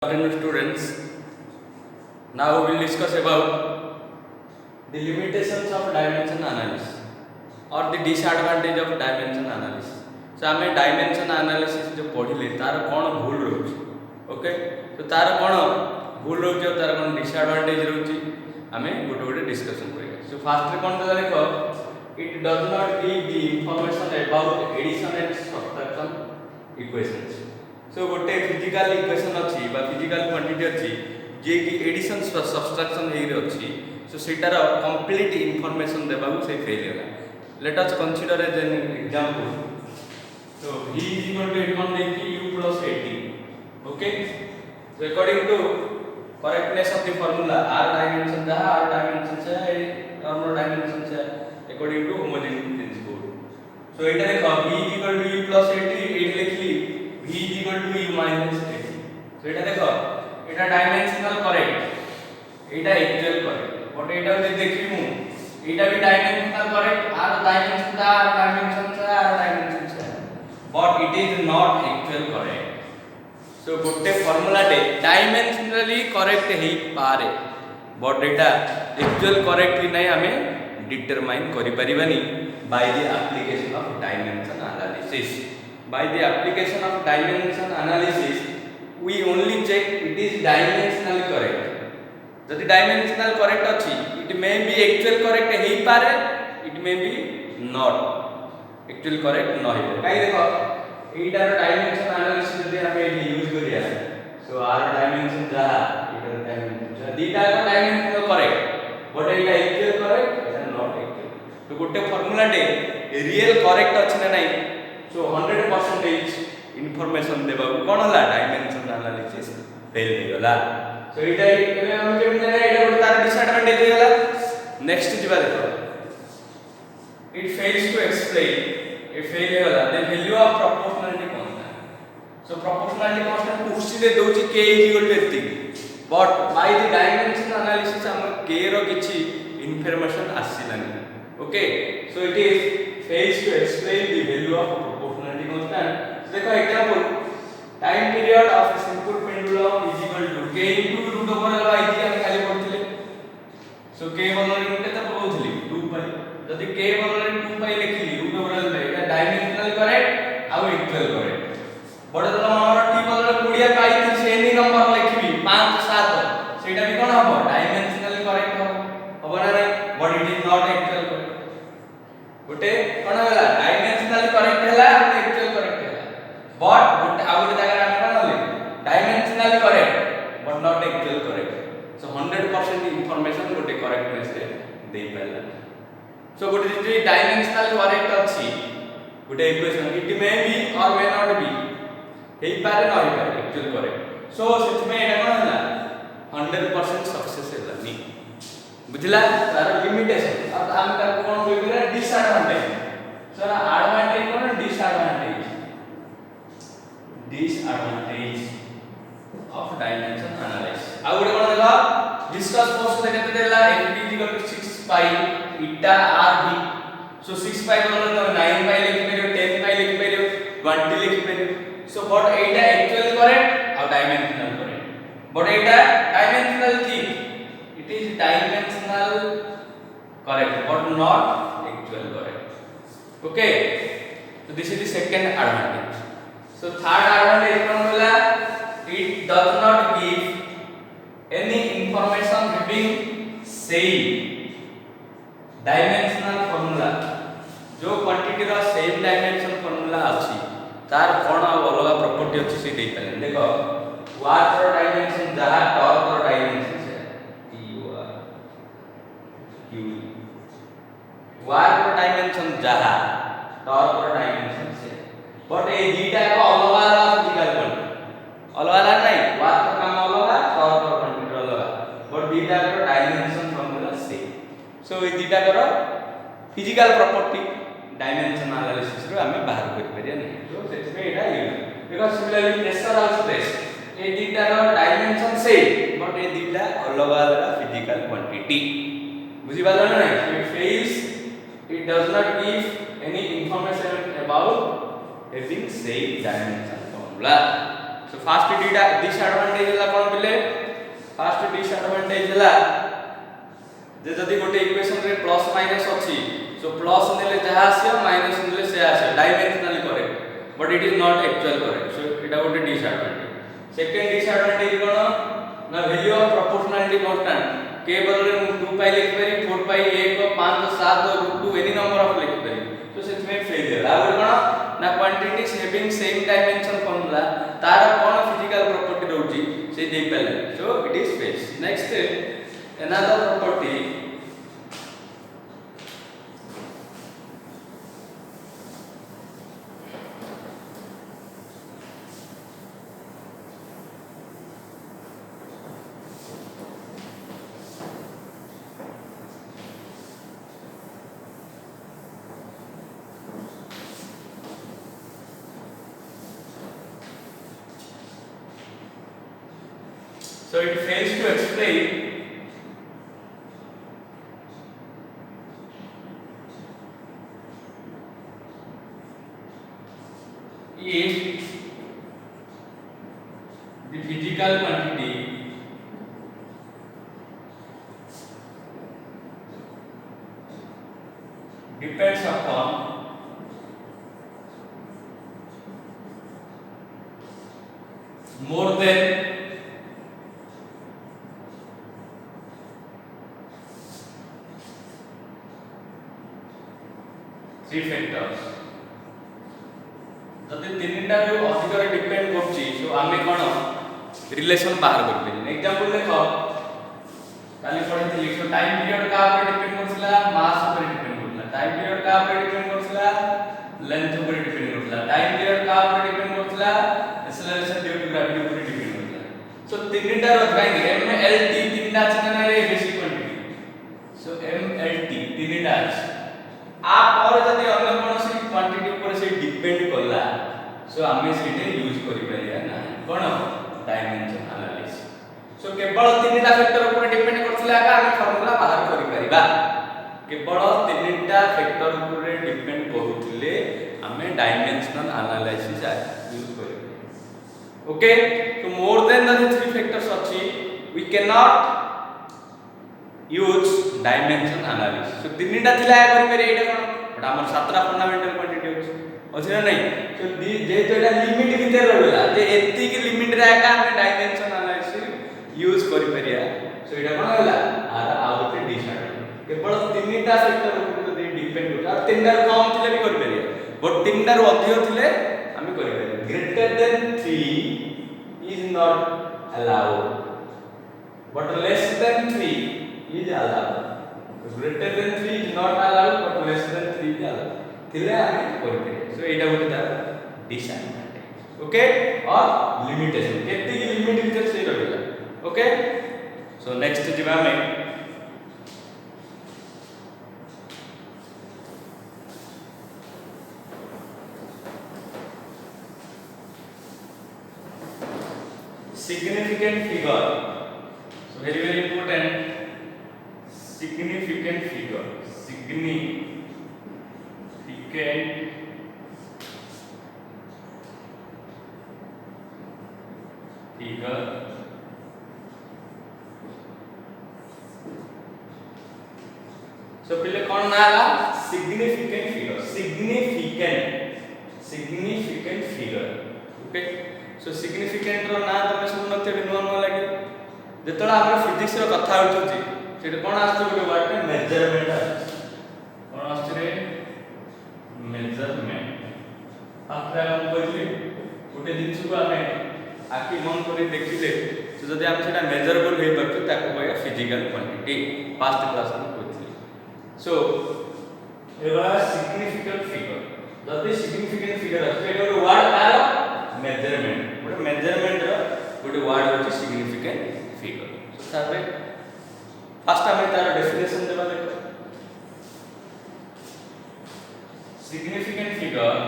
Afternoon students, now we will discuss about the limitations of dimension analysis or the disadvantage of dimension analysis. So आम dimension analysis जो पढ़िले तार कौन भूल रोचे, okay तो तार कौन भूल रोचे और तार कौन disadvantage रोचे आम गोटे गोटे डिस्कशन करेंगे. So first कौन तो देखो, it does not give the information about addition and subtraction equations. सो गोटे फिजिकल इक्वेशन अच्छी फिजिकल क्वांटिटी अच्छी जे कि एडिशन सब्सट्रैक्शन अच्छी सो सेटार कंप्लीट इनफॉरमेशन देबा से फेल होला. Let us consider as an example. So v is equal to कौन देखि u plus 18. Okay so according to correctness of the formula r dimension जहां r डायमेंशन से r डायमेंशन से according to homogeneity principle. So एटा देखो v is equal to u plus 18 एट लिखली v is equal to u minus 18. So এটা দেখো এটা ডাইমেনশনাল কারেক্ট এটা एक्चुअल কারেক্ট বট এটা যদি দেখি মু এটা भी ডাইমেনশনাল কারেক্ট আর ডাইমেনশন ছে but it is not actual correct. So গোটে ফর্মুলা তে ডাইমেনশনালি কারেক্ট হেই পারে বট এটা एक्चुअल কারেক্টলি নাই আমি ডিটারমাইন করি পারিবানি by the application of dimension analysis. By the application of dimension analysis, we only check it is dimensionally correct. Jodi dimensional correct achi, it may be actual correct hei pare, it may be not actual correct no hei. Kai dekho, eita dimension analysis jodi ame use kariya. So r dimension jaha, eita dimension jaha, dita dimensional correct, but eita actual correct, eta not actual. So gotte formula te real correct achi na nai. So 100% information देबा कोन होला dimension analysis fail हो गला. सो इटा एबे हम के बिना एटा गोटे तार डिसएडवांटेज हो गला. नेक्स्ट जिबा देखो, इट फेल्स टू एक्सप्लेन ए फेल हो गला the value of proportionality constant. So proportionality constant question दे दोची k इज इक्वल टू एती but by the dimension analysis हम k रो किछि इंफॉर्मेशन आसिलानी. Okay so it is fails to explain the value of proportionality constant. So देखो example, time period of a simple pendulum is equal to k into root over l by हम खाली पढिले. So k बदल केते पढौथली 2 पाई. जदि k बदल 2 पाई लिखली root over l by Etah dimensional correct uh equal correct. बड जदि हमर t बदल 20 पाई थी से एनी नंबर लिखबी 5 7 सेटा भी कोन हबो डायमेंशनल करेक्ट हबो ना रे but it is not actual correct. गोटे कोन होला डायमेंशनल करेक्ट हैला और एक्चुअल करेक्ट हैला बट गोटे आ गोटे जगह हम कोन होले dimensional correct but not actual correct. So 100% information गोटे करेक्टनेस रे दे पाला. सो गोटे जे डायमेंशनल करेक्ट अछि गोटे इक्वेशन इट मे बी और मे नॉट बी हेई पारे न हेई पारे एक्चुअल करेक्ट. सो सेट में एटा कोन होला 100% सक्सेस हैला नी बुझला तार लिमिटेशन. अब हम का कोन कोइ करे डिसएडवांटेज. सो एडवांटेज कोन डिसएडवांटेज ऑफ डायमेंशन एनालिसिस. आ गुडे कोन देखा डिस्कस पोस्ट से केते देला n = 6 पाई eta r v. सो 6 पाई बोलन तो 9 पाई लिखि परियो 10 पाई लिखि परियो 20 लिखि परियो. So but Etah actual correct और dimensional correct but Etah dimensional थी it is dimensional correct but not actual correct. Okay so this is the second advantage. So third advantage kon bola it does not give any information having same dimensional formula. जो quantity रा same dimension formula अछि तार कोन अलग property अछि से दे पाले. देखो वाट रो dimension जहा टॉर्क रो डायमेंशन वार को डायमेंशन जहा टॉर्क को डायमेंशन से बट ए दीटा को अलग अलग फिजिकल क्वांटिटी अलग अलग नहीं वार का काम अलग टॉर्क को क्वांटिटी अलग बट दीटा को डायमेंशन फार्मूला सेम. सो ए दीटा को फिजिकल प्रॉपर्टी डायमेंशन एनालिसिस रो हमें बाहर कर परिया नहीं. तो सेट में एटा ये बिकॉज़ सिमिलरली प्रेशर और स्ट्रेस ए दीटा रो डायमेंशन सेम बट ए दीटा अलग अलग फिजिकल क्वांटिटी बुझी बाला नहीं. It fails it does not give any information about having same dimension formula. So fast disadvantage हला कोन बिले फास्ट डिसएडवांटेज हला जे जदी गोटे इक्वेशन रे प्लस माइनस अछि सो प्लस नेले जहा आसी माइनस नेले से आसी dimensionally correct but it is not actual correct so एटा गोटे डिसएडवांटेज सेकंड डिसएडवांटेज कोन ना वैल्यू ऑफ प्रोपोर्शनलिटी कांस्टेंट केवल रे 2 पाई लिख पारी 4 पाई 1 5 7 2 एनी नंबर ऑफ लिख पारी तो सेट में फेलियर आ कोन ना quantities having same dimension formula तार कोन फिजिकल प्रॉपर्टी रहउची से दे पेले so it is fails next another property so it fails to explain if the physical quantity depends upon more than three factors जदि तीनटा रो अधिक रे डिपेंड करछि सो आमे कोन रिलेशन बाहर करबे एग्जांपल देखो काली पढितली सो टाइम पीरियड का ऊपर डिपेंड करछला मास ऊपर डिपेंड करछला टाइम पीरियड का ऊपर डिपेंड करछला लेंथ ऊपर डिपेंड करछला टाइम पीरियड का ऊपर डिपेंड करछला एक्सेलरेशन ड्यू टू ग्रेविटी ऊपर डिपेंड करछला सो तीनटा रो काई एम एल टी तीनटा अछि ना रे basic quantity so M L T तीनटा अछि आ पर जदि अन्य कोनोसी क्वांटिटी ऊपर से डिपेंड करला सो आमे सेटे यूज करि परिया ना कोन डायमेंशन एनालिसिस सो केवल तीनटा फैक्टर ऊपर डिपेंड करथिला का आमे फार्मूला बाहर करि परिबा केवल तीनटा फैक्टर ऊपर डिपेंड करूथिले आमे डायमेंशनल एनालिसिस यूज करि ओके तो more than the three factors अछि we can not use dimension analysis so तीनटा थिला करि परि एटा कोन बट हमर सातरा फंडामेंटल क्वांटिटी अछि ना नहीं तो जे तो एटा लिमिट भीतर रहला जे एत्ती के लिमिट रे आका हम डायमेंशन एनालिसिस यूज करि परिया सो एटा कोन होला आर आउट डिसएडवांटेज केवल तीनटा फैक्टर ऊपर डिपेंड होता और तीनटा कम थिले भी करि परिया बट तीनटा रो अधिक थिले हम करि परिया greater than 3 is not allowed but less than 3 is allowed greater than 3 is not allowed but less than 3 is allowed थिले आमे करते सो एटा गोटे तार डिसएडवांटेज ओके और लिमिटेशन केते की लिमिट भीतर से रहला ओके सो नेक्स्ट जिबा में significant figure so very important significant figure so पहले कौन ना आला significant figure okay so significant रो ना तमे सुन नते नुवा नुवा लागे जेतला हमरा फिजिक्स रो कथा होछु जे सेटा कोन आछे गोटे वर्ड में मेजरमेंट आछे कोन आछे रे मेजरमेंट आपरा हम कहली गोटे जिनिस को हमें आखि मन करी देखिले तो जदि हम सेटा मेजरेबल होई परछु ताको कहया फिजिकल क्वांटिटी फास्ट क्लास में कहथि सो एबा सिग्निफिकेंट फिगर जदि सिग्निफिकेंट फिगर आछे एटा वर्ड तार मेजरमेंट गोटे मेजरमेंट रो गोटे वर्ड होची सिग्निफिकेंट फिगर सो तारे फास्ट हमें तार डेफिनेशन देबा देखो significant figure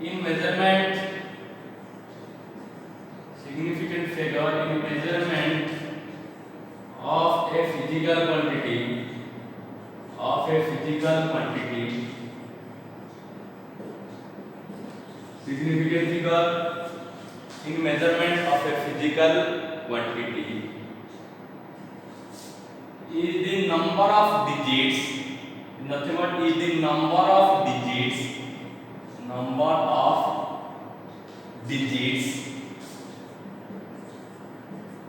in measurement significant figure in measurement quantity of a physical quantity, significant figure in measurement of a physical quantity is the number of digits, nothing but is the number of digits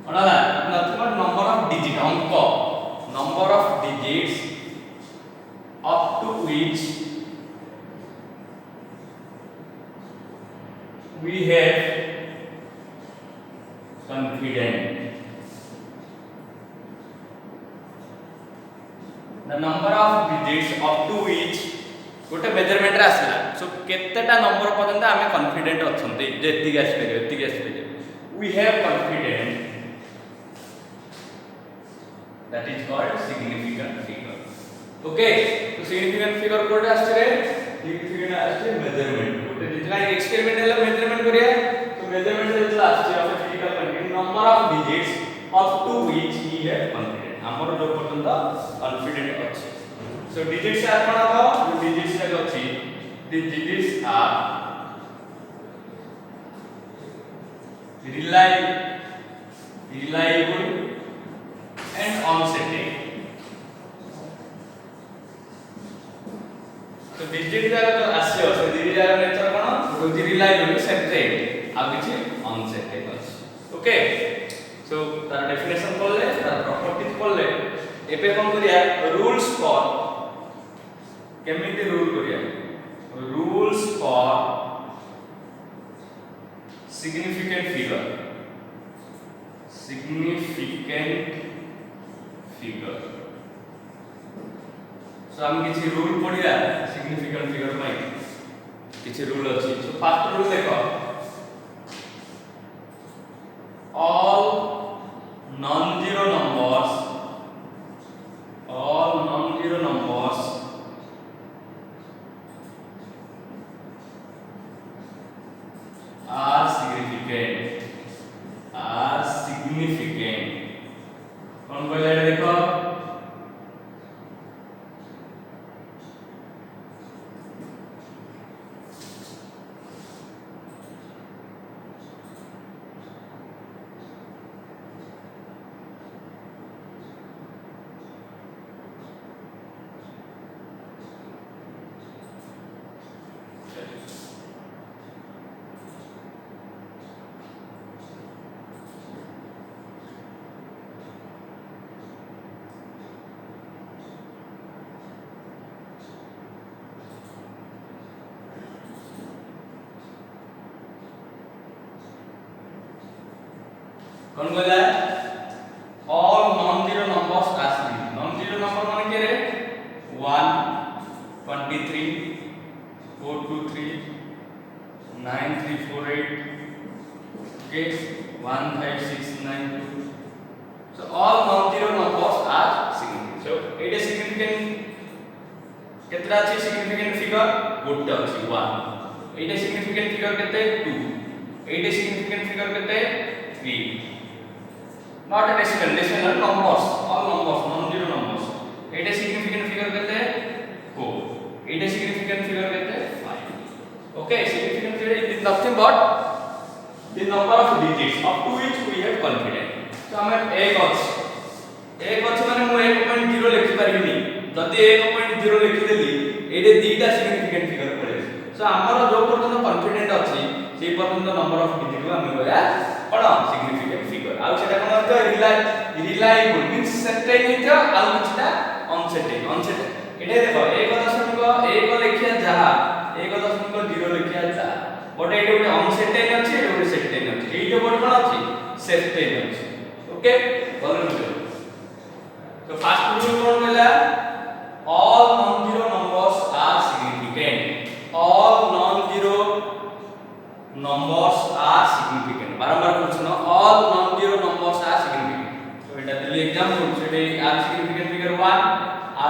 अनाला nothing but number of digit अंक number of digits up to which we have confident. The number of digits up to which गोटे measurement रे आसला सो केतेटा number पर्यंत आमे confident अछंती जेति gas पे we have confident, that is called significant figure. Okay, तो significant figure code आस्ते significant आस्ते मेजरमेंट गोटे जितना एक्सपेरिमेंट है मेजरमेंट करिया तो मेजरमेंट से आस्ते of physical quantity number of digits up to which we have confident हमर जो पर्यंत कॉन्फिडेंट अछि. So digits are कौन था जो digits है अच्छी the digits are reliable and uncertain. तो digit जागा तो आस्य से digit जागा नेचर कौन तो reliable certain आ किछि uncertain अछि. ओके सो तार डेफिनेशन पढ़ले तार प्रॉपर्टीज पढ़ले एबे कोन करिया रूल्स फॉर केमिति रूल करिया रूल्स फॉर significant figure सो हम किछि रूल पढ़िया significant figure में किछि रूल अछि. सो फर्स्ट रूल देखो all non-zero numbers are significant कौन बोले देखो कौन बोला all non-zero numbers are significant. Non-zero number माने क्या रे 1 23 423 9348 okay 15692. So all non-zero numbers are significant. So it is significant कितना अच्छी significant figure गोटे अच्छी 1. it is significant figure कितने 2. it is significant figure कितने 3. not a decimal numbers all numbers non-zero numbers. it is significant figure कितने 4. it is significant figure कितने 5. okay significant figure is nothing but the number of digits up to which we have confidence. तो हमें एक अच्छे माने मु 1.0 लिखि परिबिनी जदी 1.0 लिखि देली एटे दीटा significant figure पड़े. सो हमर जो पर्यंत कॉन्फिडेंट अछि से पर्यंत नंबर ऑफ डिजिट को हम बोला कोन significant figure. आ सेटा कोन तो reliable means certain इटा आ किछटा uncertain एटे देखो 1.1 लिखिया जहा 1.0 लिखिया जा बट एटे ଗୋଟେ uncertain अछि एटे ଗୋଟେ certain अछि एटे बड कोन अछि certain अछि. ओके बोलो तो फर्स्ट रूल कोन बोला all non-zero numbers are significant. all non-zero numbers are significant. बारंबार पूछना all non-zero numbers are significant. तो एटा दिली एग्जांपल सेटे are significant figure 1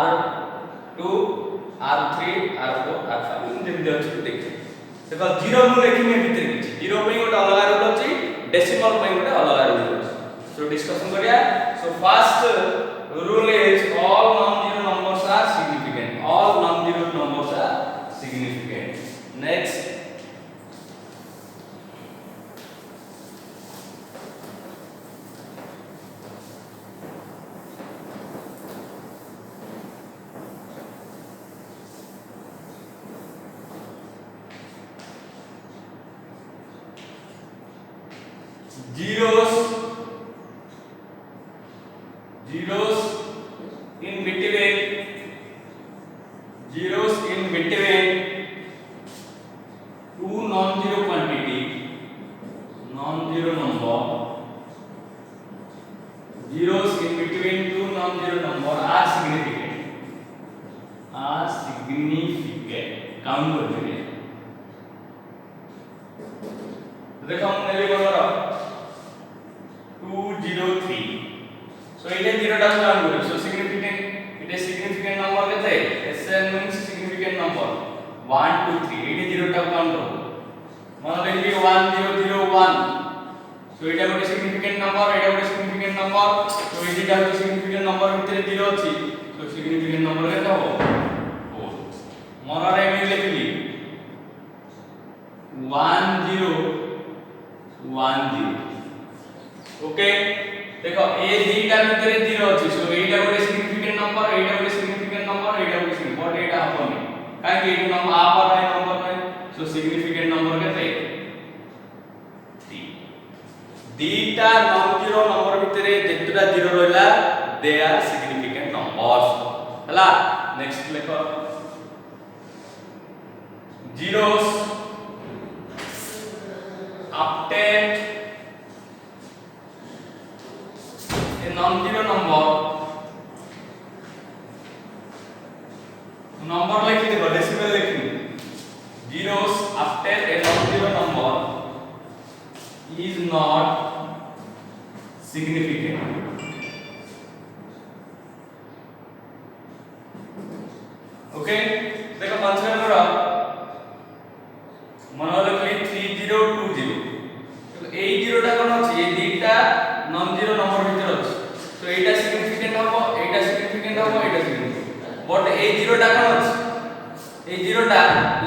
r2 r3 r4 r5 जेम जे अछि देखि देखो 0 मु लेखिमे भितर किछि 0 पे गोटे अलग रूल अछि डेसिमल पे गोटे अलग रूल अछि. सो डिस्कशन करिया. So first rule is all zeros in between two non-zero quantity, non-zero number, zeros in between two non-zero number are significant, count करते हैं। देखो हम नेली बनो 203, so ये जीरो डाउन काउंट करो, so significant, it is significant number केते SN means significant number 1 2 3, ये zero down count करो, मान लेंगे 1001, so এটা ଗୋଟେ significant number, এটা ଗୋଟେ significant number, so এই যেটা হচ্ছে significant number ভিতরে জিরো আছে, so significant number কেতে হবে 4, মନରେ আমি লিখলি 1010, ओके देखो ए दीटा ভিতরে जीरो আছে, सो এইটা ଗୋଟେ significant number, এইটা ଗୋଟେ significant number, এইটা ଗୋଟେ significant, बट এইটা হবনি কারণ কি এই নাম্বার আপর নাই, सो significant number কেতে 3, दीटा नॉन जीरो नंबर ভিতরে যেতটা জিরো রইলা দে আর significant numbers हला। नेक्स्ट लिखो zeros after a non-zero number लिख देखो डेसिमल लिखनी, zeros after a non-zero number is not significant, okay देखो कंसीडर करो मन लिखली 3020, এই জিরোটা কোন আছে এই দুইটা নন জিরো নম্বর ভিতরে আছে, তো এইটা সিগনিফিকেন্ট হবে, এইটা সিগনিফিকেন্ট হবে, এইটা সিগনিফিকেন্ট, বাট এই জিরোটা কোন আছে এই জিরোটা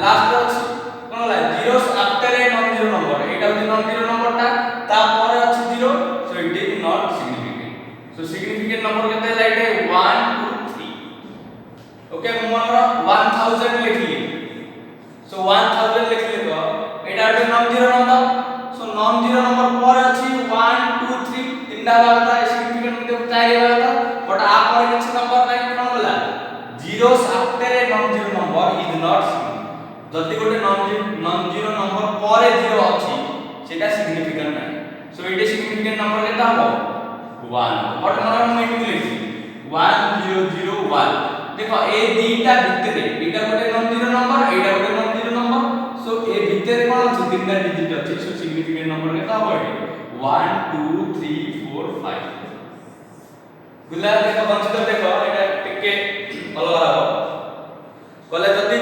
লাস্ট আছে কোন লাই zeros after a non zero number, এইটা হচ্ছে নন জিরো নম্বরটা তারপরে আছে zero, so it is not significant, so significant number কেতে লাইটে 1 2 3, ওকে মনে 1000 লিখলি, সো 1000 লিখলে তো এটা হচ্ছে নন জিরো নম্বর, नॉन जीरो नंबर पर अछि 1 2 3 तीनटा लागता सिग्निफिकेंट में चारि लागता, बट आ पर किछ नंबर नै कोन बोला zeros after a non zero number is not significant, जति गोटे नॉन जीरो नंबर पर जीरो अछि सेटा सिग्निफिकेंट नै, सो इटे सिग्निफिकेंट नंबर केता हो 1, बट मन मैं लिखि 1001, देखो ए दीटा भितरे एटा गोटे नॉन जीरो नंबर, एटा गोटे नॉन जीरो नंबर, सो ए भितरे कोन अछि तीनटा डिजिट अछि, सो सिग्निफिकेंट नंबर केता हो 1 2 3 4 5, बुला देखो बंचित देखो एटा टिके अलग हो कहले जदी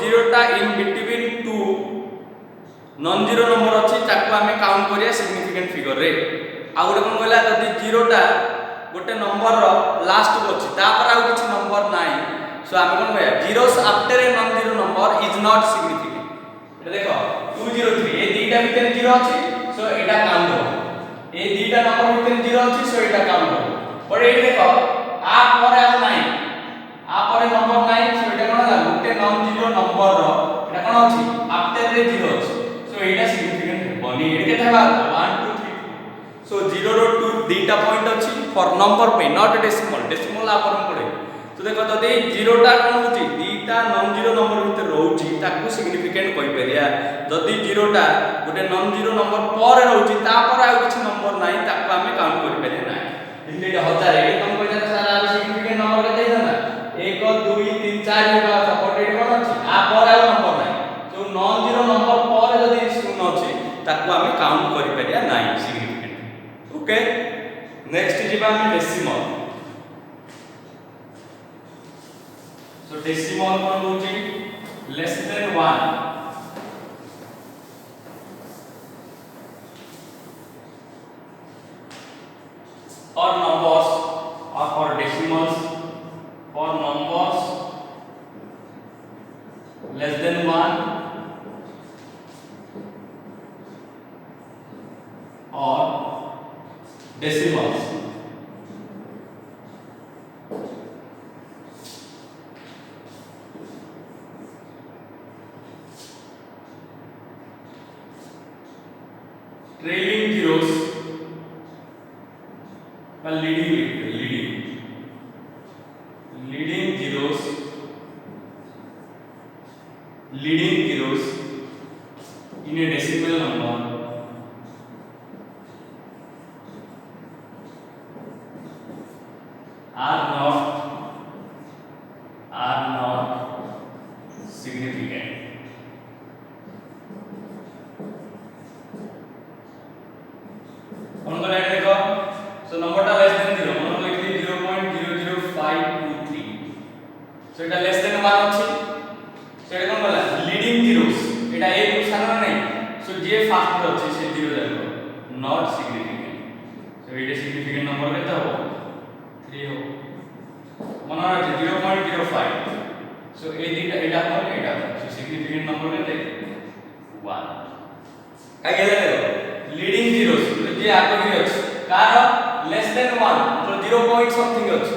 जीरोटा in between two non zero number अछि ताकू हमें काउंट करिया सिग्निफिकेंट फिगर रे, आ गोटे कोन कहला जदी जीरोटा गोटे नंबर रो लास्ट को अछि तापर आ किछ नंबर नाही, सो हमें कोन कहया zeros after a non zero number is not significant, एटा देखो 203 ए दीटा भितर जीरो अछि, सो एटा काउंट हो, ए दीटा नंबर भितर जीरो अछि, सो एटा काउंट हो, पर ए देखो आ पर आ नाही, आ पर नंबर नाही, सो एटा कोन होला गोटे नॉन जीरो नंबर रो एटा कोन अछि आफ्टर रे जीरो अछि, सो एटा सिग्निफिकेंट बनी, एटा केता बा 1 2 3 4, सो 0 रो 2 दीटा पॉइंट अछि फॉर नंबर पे नॉट डेसिमल, डेसिमल आ पर पड़े, तो देखो जदी जीरोटा कोन होछि दीटा नॉन जीरो नंबर भितर रहउछि ताकू सिग्निफिकेंट कहि परिया, जदी जीरोटा गोटे नॉन जीरो नंबर पर रहउछि तापर आ किछ नंबर नाही ताकू हमें काउंट करि परिया नाही, इते 1000 ए तुम कहजा सारा सिग्निफिकेंट नंबर केते देना 1 2 3 4 होगा, सपोर्ट एट कोन अछि आ पर आ नंबर नाही, तो नॉन जीरो नंबर पर जदी शून्य अछि ताकू हमें काउंट करि परिया नाही सिग्निफिकेंट, ओके नेक्स्ट जिबा हम डेसिमल, सो डेसिमल कोन होछि less than 1, or numbers or for decimals, for numbers less than 1 or decimals, trailing zeros বা leading zeros in a decimal number are not significant. कौन को लाइन देखो, सो नंबरটা लेस देन 0 মনে লিখলি 0.00523 so এটা লেস দেন 1 আছে, সেটা কোন বলা লিডিং জিরোস, এটা এই সাধারণ নাই, সো যে ফার্স্ট আছে সে 0 যাবে, নট সিগনিফিকেন্ট। সো এটা সিগনিফিকেন্ট নাম্বার কত হবে 3 হবে, মনে রাখবে 0.05, সো এই দিকটা এটা হবে, এটা সো সিগনিফিকেন্ট নাম্বার কত 1 কাই গেলে দেখো লিডিং জিরোস যে আগে আছে কার লেস দেন 1 मतलब 0 পয়েন্ট সামথিং আছে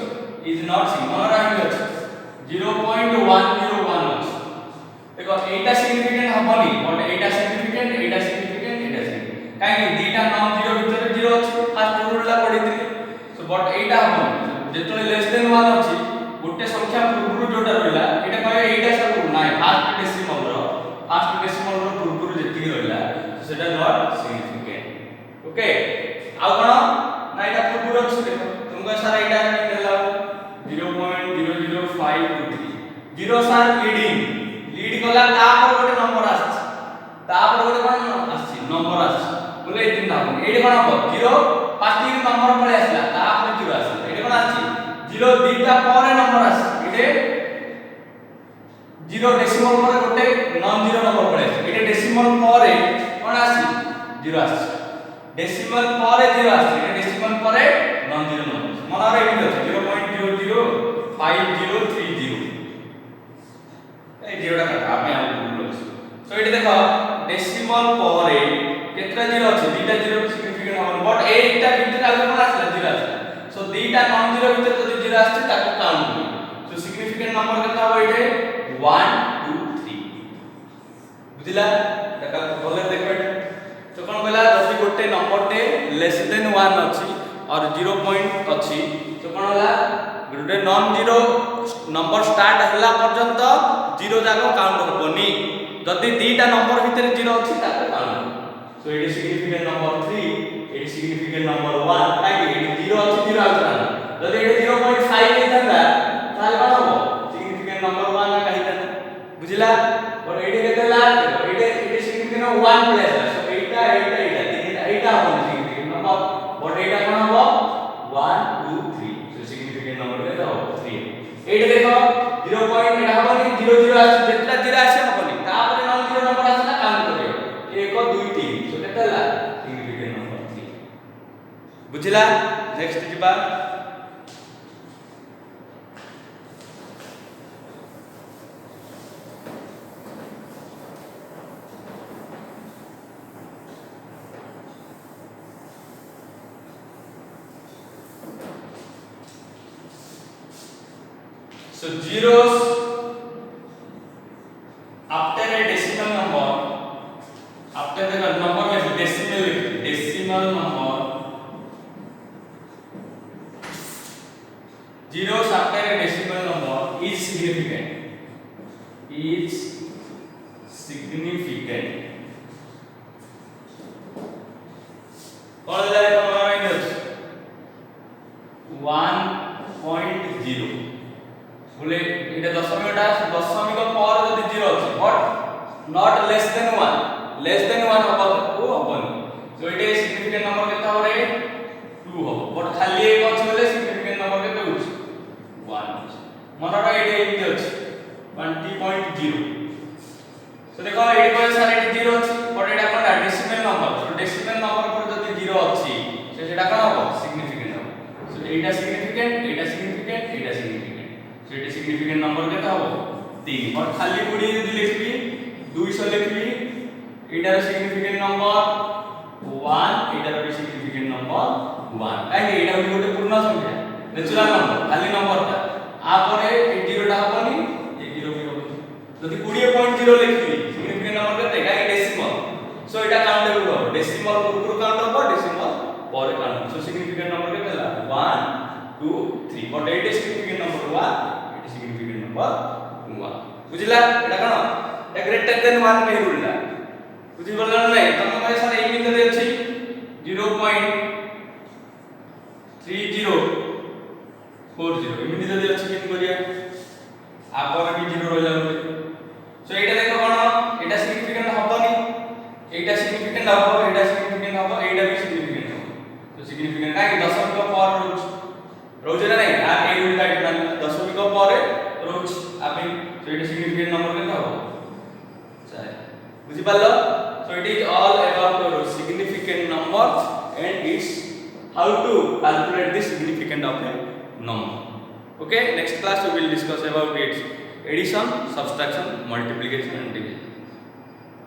ইজ নট সিগনিফিকেন্ট, মনে রাখবে আছে 0.101 আছে, দেখো এইটা সিগনিফিকেন্ট হবনি, বট এইটা সিগনিফিকেন্ট, এইটা সিগনিফিকেন্ট, এইটা সিগনিফিকেন্ট, কাই দুইটা নন জিরো ভিতরে 0 আছে, ফার্স্ট রুলটা পড়িଥିଲି, সো বট এইটা হবনি যেতলে লেস দেন 1 আছে গোটে সংখ্যা পূর্বরু যোটা রইলা এটা কয় এইটা সব নাই, ফার্স্ট ডেসিমাল র পূর্বরু যেতি রইলা সেটা নট সিগনিফিকেন্ট। ওকে আর কোন না এটা পূর্বরু আছে, দেখো তোমরা সারা এটা নিলা 0.00523 জিরো সার লিড গলা তারপর গোটে নম্বর আসছে, তারপর গোটে কোন আসছে নম্বর আসছে বলে এই তিনটা হবে, এইটা কোন হবে 0 ফার্স্ট দিকে নম্বর পড়ে আসলা তারপরে 0 আসছে, এটা কোন আসছে 0 দুইটা পরে নম্বর আসছে, এটা 0 ডেসিমাল পরে গোটে নন জিরো নম্বর পড়ে আসছে, এটা ডেসিমাল পরে কোন আসছে 0 আসছে, ডেসিমাল পরে 0 আসছে, এটা ডেসিমাল পরে নন জিরো নম্বর, মনে রাখবে এটা হচ্ছে 0.005030 এই জিরোটা কাটা আপনি আর বলছো, সো এটা দেখো ডেসিমাল পরে কেতটা জিরো আছে, দুইটা জিরো সিগনিফিকেন্ট হবে, বাট এইটা ভিতরে আগে কোন আসলে 0 আসলে, সো দুইটা নন জিরো ভিতরে যদি 0 আসছে তাকে কাউন্ট করি, সো সিগনিফিকেন্ট নাম্বার কত হবে এটা 1 2 3 বুঝলা, এটা বলে দেখো এটা, তো কোন বলা যদি গোটে নম্বরতে লেস দেন 1 আছে और 0 পয়েন্ট আছে, তো কোন হলা গোটে নন জিরো নম্বর স্টার্ট হলা পর্যন্ত 0 জাগো কাউন্ট হবনি, যদি দুইটা নম্বর ভিতরে 0 আছে তাকে কাউন্ট হবে, সো এটি সিগনিফিকেন্ট নাম্বার 3, এটি সিগনিফিকেন্ট নাম্বার 1, তাই এটি 0 আছে 0 আছে না, যদি এটি 0.5 হই থাকা তাহলে কোন হবে সিগনিফিকেন্ট নাম্বার 1 না কাহিতা, বুঝলা, और এটি কেতে লাগবে এটি সিগনিফিকেন্ট 1 প্লাস, সো এইটা এইটা হবে সিগনিফিকেন্ট নাম্বার, বট এইটা কোন হবে 1 2 3, সো সিগনিফিকেন্ট নাম্বার কত হবে 3, এইটা দেখো 0 পয়েন্ট এটা হবে 0 0 আছে, যেটা 0 আছে হবে তারপরে নন জিরো নাম্বার আছে না কাউন্ট করে 1 2 3, সো এটা হলো সিগনিফিকেন্ট নাম্বার 3 বুঝলা। নেক্সট দিবা so zeros after a decimal number, after the number is decimal number, zeros after a decimal number is significant, কত যায় তোমার মাইনাস 1.0 বলে এটা দশমিকটা দশমিক পর যদি 0 আছে বাট নট লেস দেন 1 হবে ও হবনি, সো এটা সিগনিফিকেন্ট নাম্বার কত হবে 2 হবে, বাট খালি এক আছে বলে সিগনিফিকেন্ট নাম্বার কত হচ্ছে 1 হচ্ছে, মনে রাখো এটা এমনি আছে 20.0, সো দেখো এই কয় স্যার এটা 0 আছে, বাট এটা কোন decimal number, so decimal number পরে যদি 0 আছে সেটা কোন হবে সিগনিফিকেন্ট হবে, সো এইটা সিগনিফিকেন্ট, এইটা সিগনিফিকেন্ট, এইটা সিগনিফিকেন্ট, সো এটা সিগনিফিকেন্ট নাম্বার কত হবে 3, और খালি গুড়ি যদি লিখবি 200 লিখবি, এটার সিগনিফিকেন্ট নাম্বার 1, এটার সিগনিফিকেন্ট নাম্বার 1, কাই এটা হলো একটা পূর্ণ সংখ্যা ন্যাচুরাল নাম্বার খালি নাম্বারটা, আপরে এই জিরোটা হবনি এই জিরো কি হবে, যদি 20.0 লিখবি সিগনিফিকেন্ট নাম্বার কত, কাই ডেসিমাল, সো এটা কাউন্টেবল হবে, ডেসিমাল পুরো 1 it is significant number 1 बुझिला Etah cone A greater than 1 नहीं रुलला बुझि बोलला नै तमे भाई सर एमिति दे अछि 0.3040 एमिति दे अछि किन करिया आपर भी 0 रह जाउते सो एटा देखो कोन एटा सिग्निफिकेंट हबनी एटा सिग्निफिकेंट हबो एटा सिग्निफिकेंट हबो एटा भी सिग्निफिकेंट हबो तो सिग्निफिकेंट का कि दशमिक पर रोज ना नहीं आ ए रूल काट मान दशमिक पर रोज आपे सो एटा सिग्निफिकेंट नंबर केता हबो चाहे बुझि पालो so it is all about the significant number and its how to calculate the significant of a number. Okay, next class we will discuss about its addition, subtraction, multiplication and division.